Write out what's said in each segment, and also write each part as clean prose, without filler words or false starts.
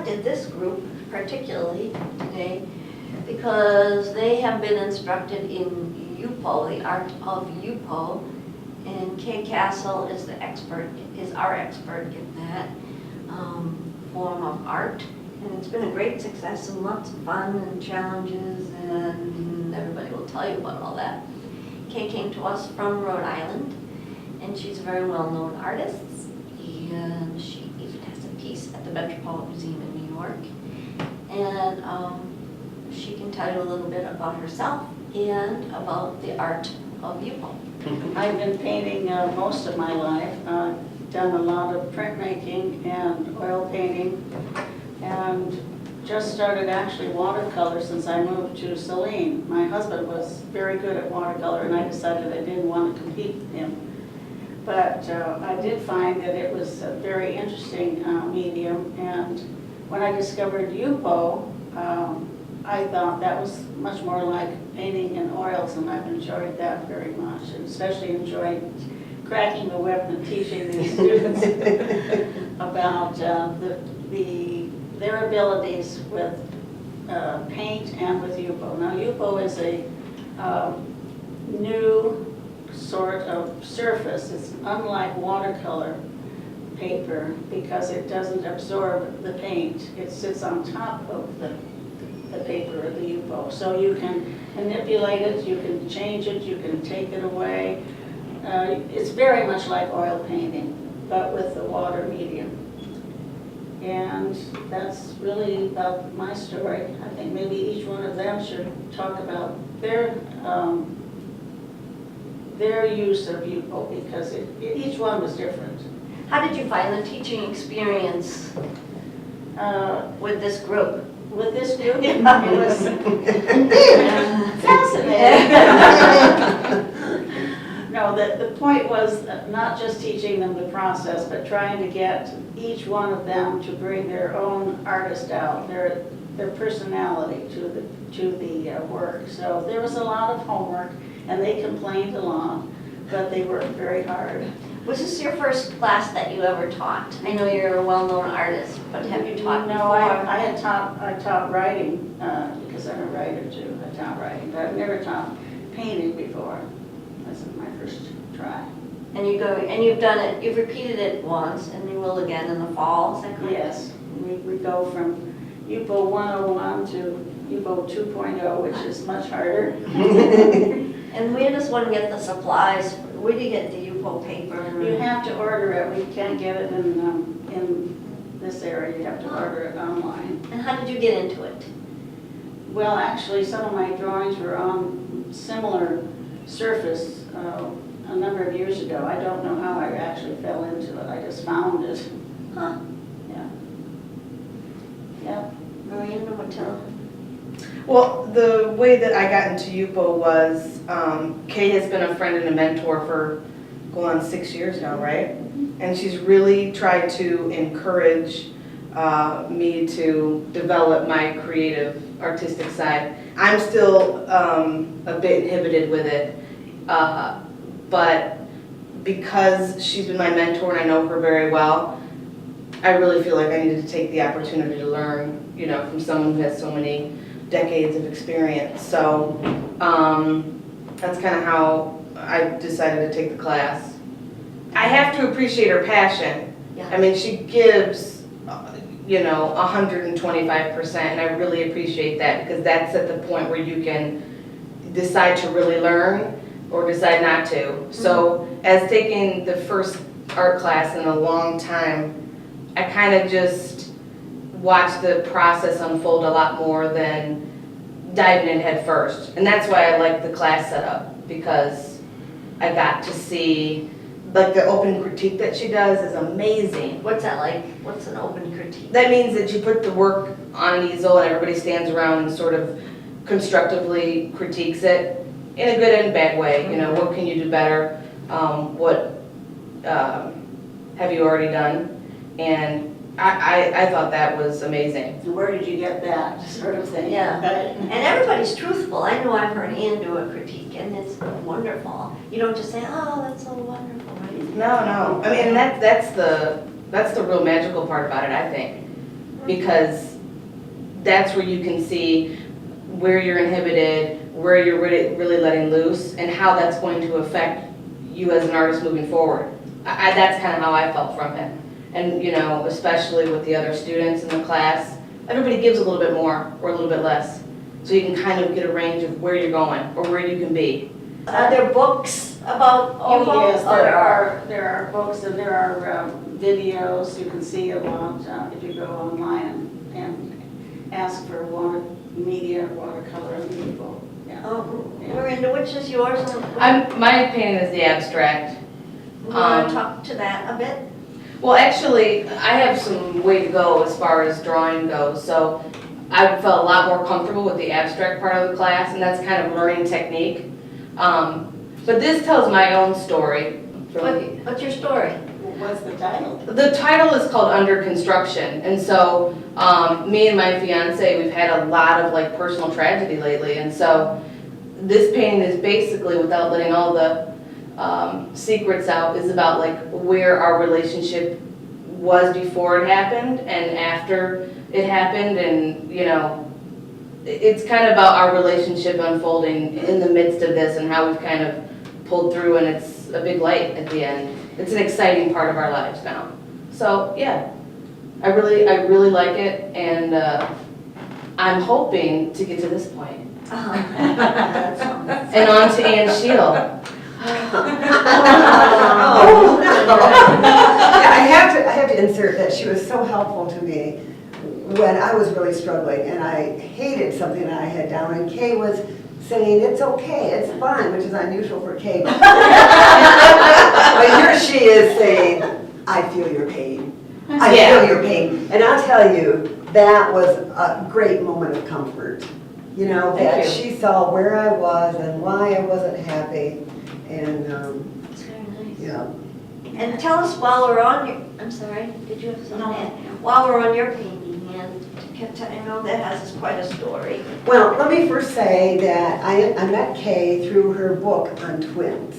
selected this group particularly today because they have been instructed in Yupo, the art of Yupo, and Kay Castle is the expert, is our expert in that form of art. And it's been a great success and lots of fun and challenges, and everybody will tell you about all that. Kay came to us from Rhode Island, and she's a very well-known artist, and she even has a piece at the Metropolitan Museum in New York. And she can tell you a little bit about herself and about the art of Yupo. I've been painting most of my life. Done a lot of printmaking and oil painting, and just started actually watercolor since I moved to Saline. My husband was very good at watercolor, and I decided I didn't want to compete with him. But I did find that it was a very interesting medium, and when I discovered Yupo, I thought that was much more like painting in oils, and I've enjoyed that very much, and especially enjoyed cracking the whip and teaching these students about their abilities with paint and with Yupo. Now, Yupo is a new sort of surface. It's unlike watercolor paper because it doesn't absorb the paint. It sits on top of the paper of the Yupo. So you can manipulate it, you can change it, you can take it away. It's very much like oil painting, but with the water medium. And that's really about my story. I think maybe each one of them should talk about their use of Yupo, because each one was different. How did you find the teaching experience with this group? With this group, it was fascinating. No, the point was not just teaching them the process, but trying to get each one of them to bring their own artist out, their personality to the work. So there was a lot of homework, and they complained a lot, but they worked very hard. Was this your first class that you ever taught? I know you're a well-known artist, but have you taught No, before? I taught writing, because I'm a writer too. I taught writing, but I've never taught painting before. This is my first try. And you've done it, you've repeated it once, and you will again in the fall, is that correct? Yes, we go from Yupo 101 to Yupo 2.0, which is much harder. And where does one get the supplies? Where do you get the Yupo paper? You have to order it. We can't get it in this area. You have to order it online. And how did you get into it? Well, actually, some of my drawings were on similar surface a number of years ago. I don't know how I actually fell into it. I just found it. Huh. Yeah. Yeah. Marina, what tell? Well, the way that I got into Yupo was, Kay has been a friend and a mentor for going on 6 years now, right? And she's really tried to encourage me to develop my creative, artistic side. I'm still a bit inhibited with it, but because she's been my mentor and I know her very well, I really feel like I needed to take the opportunity to learn, you know, from someone who has so many decades of experience. So that's kind of how I decided to take the class. I have to appreciate her passion. Yeah. I mean, she gives, you know, 125%, and I really appreciate that, because that's at the point where you can decide to really learn or decide not to. So as taking the first art class in a long time, I kind of just watched the process unfold a lot more than diving in head first. And that's why I like the class setup, because I got to see, like, the open critique that she does is amazing. What's that like? What's an open critique? That means that you put the work on an easel and everybody stands around and sort of constructively critiques it in a good and bad way. You know, what can you do better? What have you already done? And I thought that was amazing. Where did you get that sort of thing? Yeah. And everybody's truthful. I know I've heard Ann do a critique, and it's wonderful. You don't just say, oh, that's so wonderful, right? No. I mean, that's the real magical part about it, I think. because that's where you can see where you're inhibited, where you're really letting loose, and how that's going to affect you as an artist moving forward. That's kind of how I felt from it. And, you know, especially with the other students in the class, everybody gives a little bit more or a little bit less. So you can kind of get a range of where you're going or where you can be. Are there books about Oh, Yupo? yes, there are books and there are videos. You can see a lot if you go online and ask for watercolor and Yupo. Yeah. Oh, Miranda, which is yours? My painting is the abstract. You want to talk to that a bit? Well, actually, I have some way to go as far as drawing goes, so I felt a lot more comfortable with the abstract part of the class, and that's kind of learning technique. But this tells my own story. What's your story? What's the title? The title is called Under Construction, and so me and my fiance, we've had a lot of like personal tragedy lately, and so this painting is basically, without letting all the secrets out, is about like where our relationship was before it happened and after it happened, and you know, it's kind of about our relationship unfolding in the midst of this and how we've kind of pulled through, and it's a big light at the end. It's an exciting part of our lives now. So yeah, I really like it, and I'm hoping to get to this point. And on to Ann Shield. I have to insert that she was so helpful to me when I was really struggling and I hated something that I had down, and Kay was saying, it's okay, it's fine, which is unusual for Kay. But here she is saying, I feel your pain. I feel your pain. And I'll tell you, that was a great moment of comfort. You know, that she saw where I was and why I wasn't happy. And, It's very nice. yeah. And tell us while we're on your, I'm sorry, did you have something to add? While we're on your painting, and I know that has quite a story. Well, let me first say that I met Kay through her book on twins.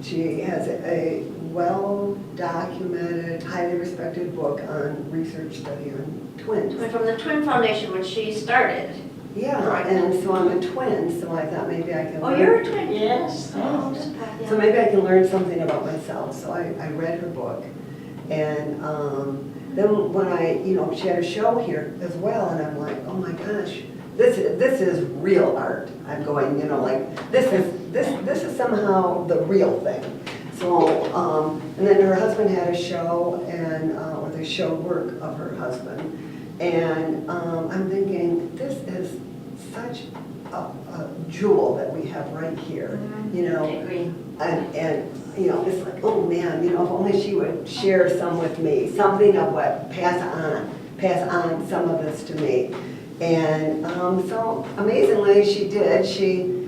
She has a well-documented, highly respected book on research study on twins. From the Twin Foundation, which she started. Yeah, and so I'm a twin, so I thought maybe I can Oh, learn. you're a twin? Yes. Oh, So maybe I can learn something about myself. So I read her book. And then when she had a show here as well, and I'm like, oh my gosh, this is real art. I'm going, like, this is somehow the real thing. So, and then her husband had a show, and or they showed work of her husband. And I'm thinking, this is such a jewel that we have right here, I agree. And it's like, oh man, if only she would share some with me, something of what, pass on some of this to me. And so amazingly she did.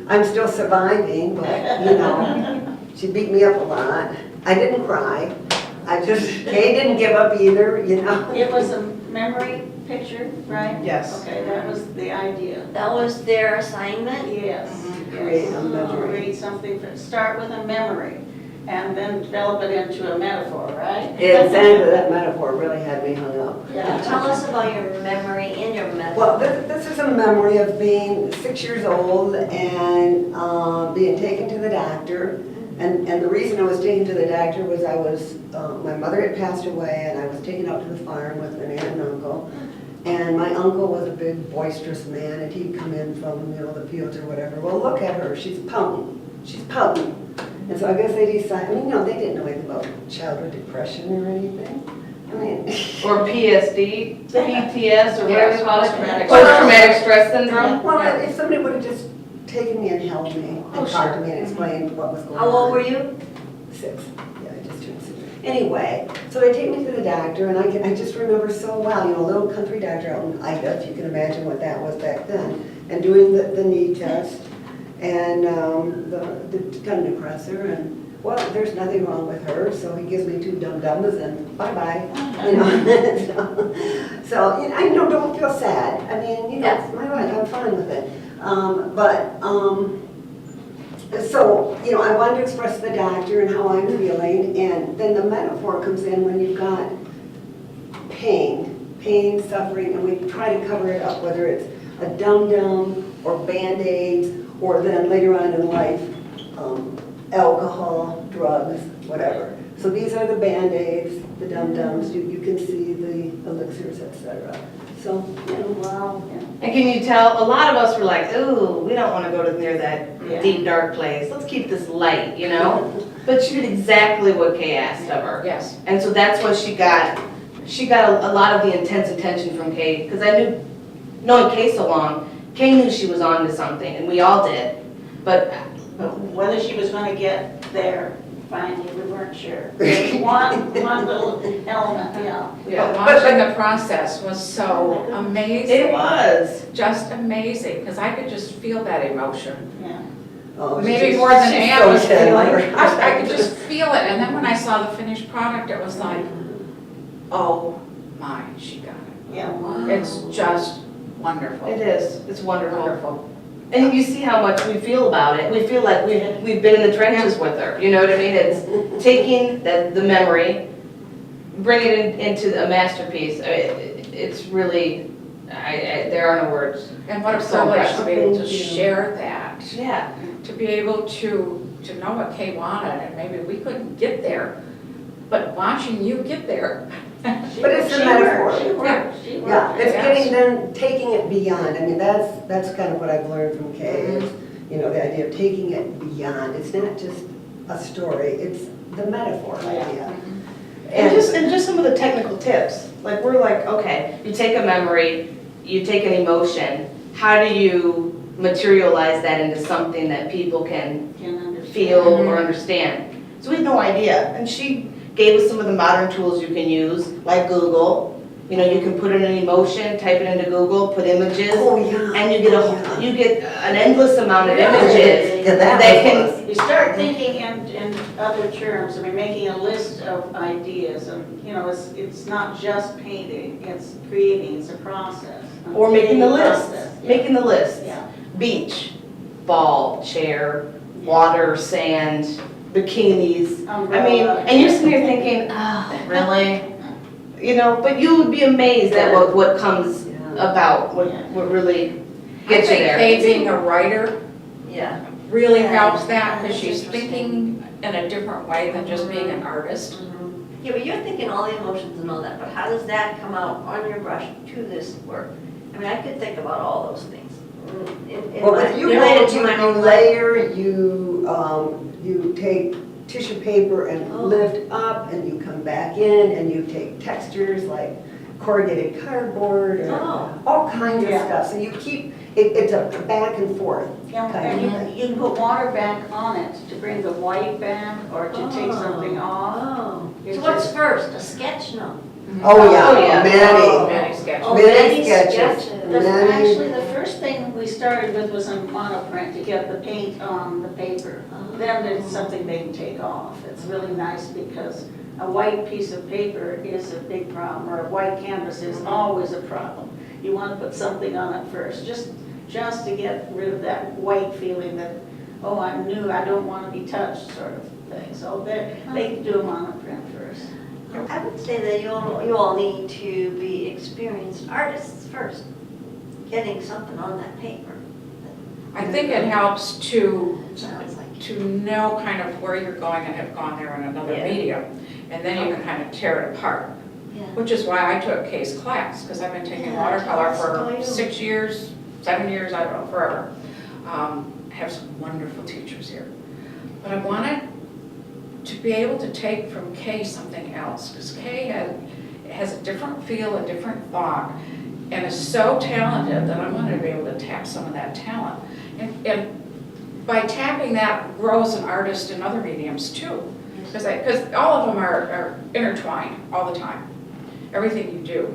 I'm still surviving, but she beat me up a lot. I didn't cry. Kay didn't give up either, It was a memory picture, right? Yes. Okay, that was the idea. That was their assignment? Yes. Create a memory. Create something, start with a memory and then develop it into a metaphor, right? Exactly, that metaphor really had me hung up. Yeah. Tell us about your memory and your method. Well, this is a memory of being 6 years old and being taken to the doctor. And the reason I was taken to the doctor was my mother had passed away, and I was taken out to the farm with an aunt and uncle. And my uncle was a big boisterous man, and he'd come in from the fields or whatever. Well, look at her, she's pouting. And so I guess they decided, they didn't know anything about childhood depression or anything. Or PSD, PTS, or whatever it's called. Post-traumatic Post-traumatic stress syndrome. Well, if somebody would have just taken me and held me and talked to me and explained what was going on. How old were you? 6. Yeah, I just turned 6. Anyway, so they take me to the doctor, and I just remember so well, a little country doctor out in Ida, if you can imagine what that was back then, and doing the knee test and the gun depressor, and well, there's nothing wrong with her, so he gives me 2 dum-dums and bye-bye. So I don't feel sad. It's my life, I'm fine with it. So, I wanted to express to the doctor and how I'm feeling, and then the metaphor comes in when you've got pain pain, suffering, and we try to cover it up, whether it's a dum-dum or Band-Aids, or then later on in life, alcohol, drugs, whatever. So these are the Band-Aids, the dum-dums, you can see the elixirs, etc. So, you know, Wow. And can you tell, a lot of us were like, ooh, we don't want to go to near that Yeah. deep, dark place. Let's keep this light, you know? But she did exactly what Kay asked of her. Yes. And so that's what she got a lot of the intense attention from Kay, because I knew, knowing Kay so long, Kay knew she was on to something, and we all did. But But whether she was gonna get there, finally, we weren't sure. One little element, yeah. But watching the process was so amazing. it was. Just amazing, because I could just feel that emotion. Yeah. oh, Maybe she's- more than she's Ann so was feeling. tender. I could just feel it, and then when I saw the finished product, it was like, oh my, she got it. Yeah. It's just wonderful. It is. It's wonderful. Wonderful. And you see how much we feel about it. We feel like we've been in the trenches with her. You know what I mean? It's taking the memory, bringing it into a masterpiece. I mean, it's really, there are no words. And what a So privilege to be able to Thank you. share that, Yeah. to be able to know what Kay wanted, and maybe we couldn't get there, but watching you get there. But it's a She metaphor. worked, She worked, she worked. Yeah, it's Yes. getting them, taking it beyond. I mean, that's kind of what I've learned from Kay is, you know, the idea of taking it beyond. It's not just a story, it's the metaphor idea. And just some of the technical tips. Like we're like, okay, you take a memory, you take an emotion. How do you materialize that into something that people can Can understand. feel or understand? So we had no idea. And she gave us some of the modern tools you can use, like Google. You know, you can put in an emotion, type it into Google, put images, Oh, yeah. and you get an endless amount of images Yeah, that that was can. You start thinking in other terms, I mean, making a list of ideas, and, you know, it's not just painting, it's creating, it's a process. Or making the Creating list, process, yeah. making the list. Yeah. Beach, ball, chair, water, sand, bikinis. I mean, Umbrella. and you're sitting there thinking, oh, really? You know, but you would be amazed at what comes Yeah. about, what really gets you I think there. Kay being a writer Yeah. really Yeah. helps that, because That's she's interesting. thinking in a different way than just being an artist. Yeah, but you're thinking all the emotions and all that, but how does that come out on your brush to this work? I mean, I could think about all those things. in Well, my- with you, related to my you own life. layer, you take tissue paper and Oh. lift up, and you come back in, and you take textures like corrugated cardboard, or Oh. all kinds of Yeah. stuff. So you keep, it's a back and forth. Yeah, and you can put water back on it to bring the white back, or to take something off. Oh, It's so what's just- first, a sketch? No. Oh, yeah, Oh, yeah. many. Many sketches. Oh, Many sketches. Many. Actually, the first thing we started with was a monoprint to get the paint on the paper. Then it's something they can take off. It's really nice because a white piece of paper is a big problem, or a white canvas is always a problem. You want to put something on it first, just to get rid of that white feeling that, oh, I'm new, I don't want to be touched sort of thing. So they do a monoprint first. I would say that you all need to be experienced artists first, getting something on that paper. I think it helps to Sounds like. know kind of where you're going and have gone there in another Yeah. medium, and then you can kind of tear it apart. Yeah. Which is why I took Kay's class, because I've been taking Yeah, watercolor tell us about for you. 6 years, 7 years, I don't know, forever. I have some wonderful teachers here. But I wanted to be able to take from Kay something else, because Kay has a different feel, a different thought, and is so talented that I wanted to be able to tap some of that talent. And by tapping that grows an artist in other mediums too. Because all of them are intertwined all the time, everything you do.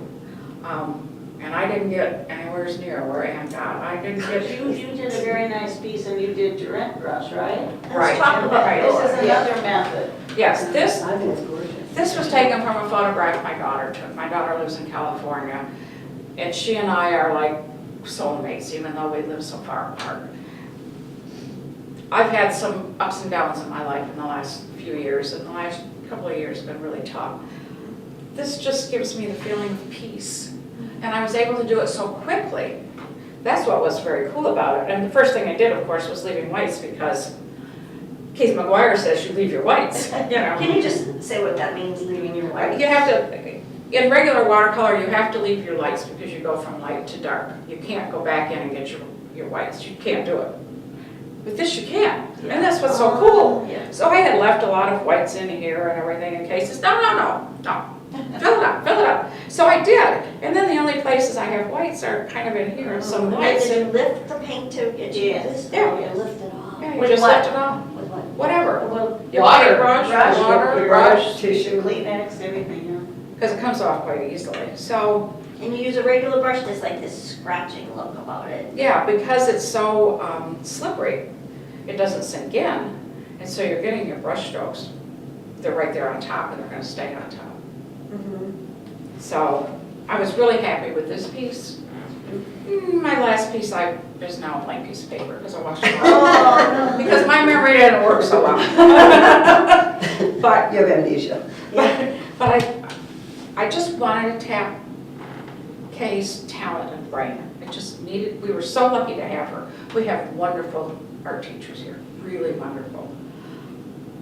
And I didn't get anywhere near where Ann got. I didn't get. You did a very nice piece and you did direct brush, right? Let's talk about Right. This is yours. another method. Yes, I think it's gorgeous. this was taken from a photograph my daughter took. My daughter lives in California, and she and I are like soulmates, even though we live so far apart. I've had some ups and downs in my life in the last few years, and the last couple of years have been really tough. this just gives me the feeling of peace. And I was able to do it so quickly. That's what was very cool about it. And the first thing I did, of course, was leaving whites because Keith McGuire says you leave your whites, you know. Can you just say what that means, leaving your white? You have to, in regular watercolor, you have to leave your lights because you go from light to dark. You can't go back in and get your whites. You can't do it. With this you can, and that's what's so cool. Yeah. So I had left a lot of whites in here and everything in cases. No. Fill it up. So I did. And then the only places I have whites are kind of in here and some And lights. did you And lift the paint to get you Yes. this? Yeah. Oh, you lift it off. yeah, you With just what? lift it off. With what? Whatever. Well, Your Water. paintbrush, brush, water, brush, tissue. Kleenex, everything, because it comes off quite easily. So And you use a regular brush, there's like this scratching look about it. yeah, because it's so slippery, it doesn't sink in. And so you're getting your brush strokes. They're right there on top and they're going to stay on top. So I was really happy with this piece. My last piece is now a plain piece of paper because I washed it off. Oh, Because my memory didn't work so well. But You have amnesia. But I just wanted to tap Kay's talent and brain. We were so lucky to have her. We have wonderful art teachers here, really wonderful.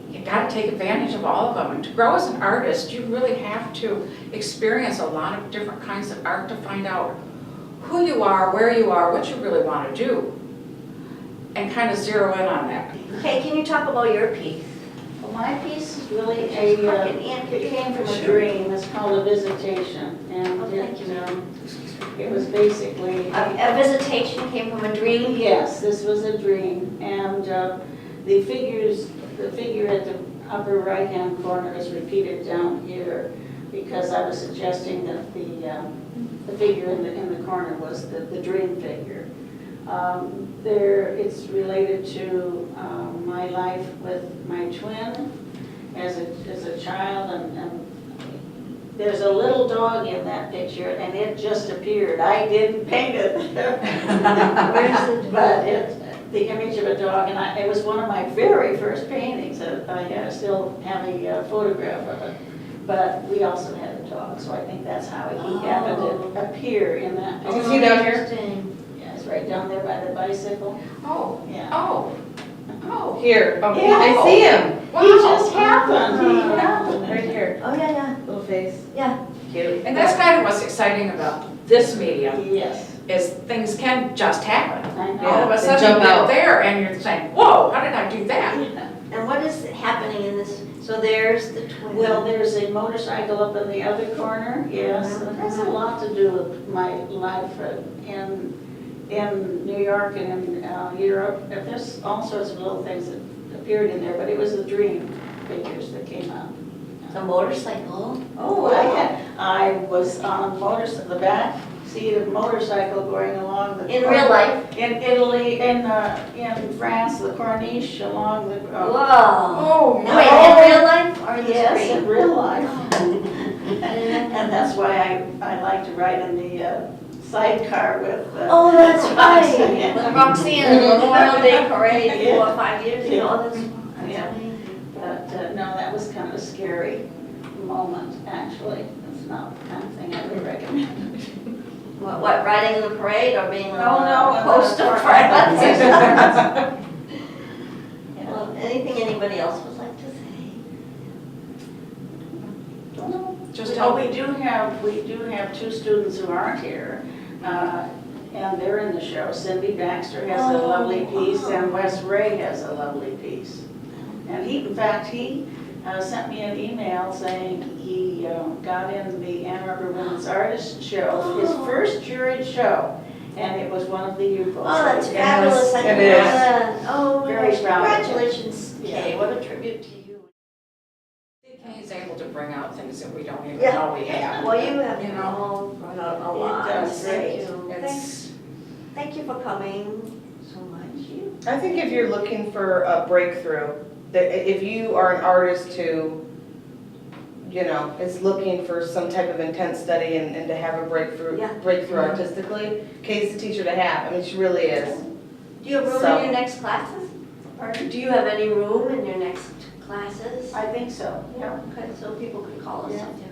You gotta take advantage of all of them. And to grow as an artist, you really have to experience a lot of different kinds of art to find out who you are, where you are, what you really want to do, and kind of zero in on that. Okay, can you talk about your piece? Well, my piece is really Fucking it came from a dream. It's called A Visitation. And Oh, thank you. it was basically. A visitation came from a dream? Yes, this was a dream. And the figure at the upper right-hand corner is repeated down here because I was suggesting that the figure in the corner was the dream figure. It's related to my life with my twin as a child, and there's a little dog in that picture, and it just appeared. I didn't paint it. But the image of a dog, and it was one of my very first paintings. I still have a photograph of it. But we also had a dog, so I think that's how he happened to appear in that picture. Is he down here? Interesting. Yeah, it's right down there by the bicycle. Oh, Yeah. oh. Here. Yeah. I see him. He just happened. He happened. Right here. Oh, yeah, Little face. yeah, Cute. And that's kind of what's exciting about this medium, Yes, is things can just happen. I know. All of a they sudden jump you're out. there and you're saying, whoa, how did I do that? Yeah. And what is happening in this? So there's the twin. Well, there's a motorcycle up in the other corner, yes. It has a lot to do with my life in New York and in Europe. There's all sorts of little things that appeared in there, but it was the dream figures that came out. A motorcycle. Oh, I was on the back seat of a motorcycle going along the. In real life? In Italy, in France, the Corniche along the. Whoa. Oh, No, wait, in real life or in the Yes, screen? in real life. And And that's why I like to ride in the sidecar with. Oh, that's Roxanne. right. With Roxanne, the Memorial Day Parade Yeah. 4 or 5 years ago. That's Yeah. amazing. But no, that was kind of a scary moment, actually. It's not the kind of thing I would recommend. What, riding in the parade or being No, on a post of Yeah. France? Well, anything anybody else would like to say? Don't know. Just Oh, tell we do have two students who aren't here, and they're in the show. Cindy Baxter has a lovely piece, and Wes Ray has a lovely piece. And in fact, he sent me an email saying he got in the Ann Arbor Women's Artist Show, his first juried show, and it was one of the Yupo. Oh, that's Yes, fabulous. I it didn't is. know that. Oh, Very gosh, proud of him. congratulations, Kay. Yeah. What a tribute to you. He's able to bring out things that we don't even Yeah. know we have. Well, you have You know. all brought out a lot. does Thank great. you. It's, Thank you for coming so much. You. I think if you're looking for a breakthrough, that if you are an artist who, is looking for some type of intense study and to have a breakthrough Yeah. artistically, Kay's the teacher to have. I mean, she really is. Do you have room So- in your next classes? Pardon? Do you have any room in your next classes? I think so, yeah. Okay, so people could call us Yeah. up there.